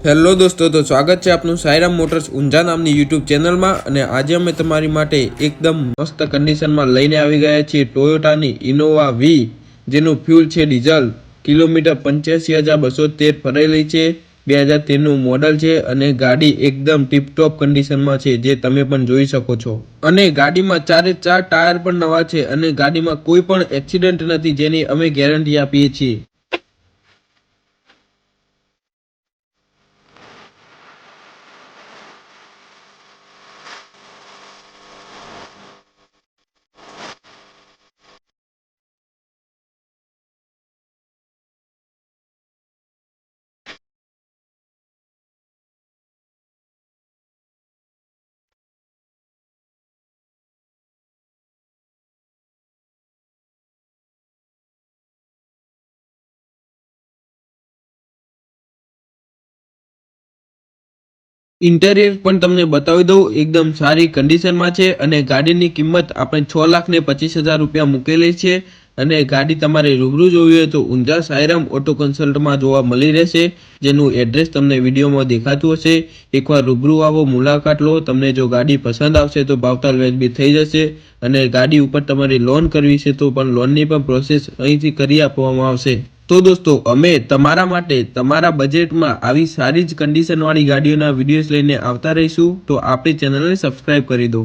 Hello દોસ્તો, તો સ્વાગત છે આપનું સાયરામ મોટર્સ ઊંઝા નામની યુટ્યુબ ચેનલમાં। અને આજે અમે તમારી માટે એકદમ મસ્ત કન્ડિશનમાં લઈને આવી ગયા છીએ ટોયોટાની ઇનોવા વી, જેનું ફ્યુલ છે ડીઝલ। કિલોમીટર 85,213 ફરેલી છે। 2013નું મોડલ છે અને ગાડી એકદમ ટીપટોપ કન્ડિશનમાં છે, જે તમે પણ જોઈ શકો છો। અને ગાડીમાં 4 ટાયર પણ નવા છે અને ગાડીમાં કોઈ પણ એક્સિડન્ટ નથી, જેની અમે ગેરંટી આપીએ છીએ। इंटेरियर पण तमने बतावी दઉં, एकदम सारी कंडीशन में छे। અને ગાડીની કિંમત આપણે 6,25,000 રૂપિયા મૂકેલી છે। અને ગાડી તમારે રૂબરૂ જોવી હોય તો ઊંઝા સાયરામ ઓટો કન્સલ્ટમાં જોવા મળી રહેશે, જેનું એડ્રેસ તમને વિડીયોમાં દેખાતું હશે। એકવાર રૂબરૂ આવો, મુલાકાત લો। તમને જો ગાડી પસંદ આવશે તો ભાવતાલ વ્યાજબી થઈ જશે। અને ગાડી ઉપર તમારી લોન કરવી છે તો પણ લોનની પણ પ્રોસેસ અહીંથી કરી આપવામાં આવશે। તો દોસ્તો, અમે તમારા માટે તમારા બજેટમાં આવી સારી જ કન્ડિશન વાળી ગાડીઓના વિડીયોઝ લઈને આવતા રહીશું। તો આપણી ચેનલને સબસ્ક્રાઇબ કરી દો।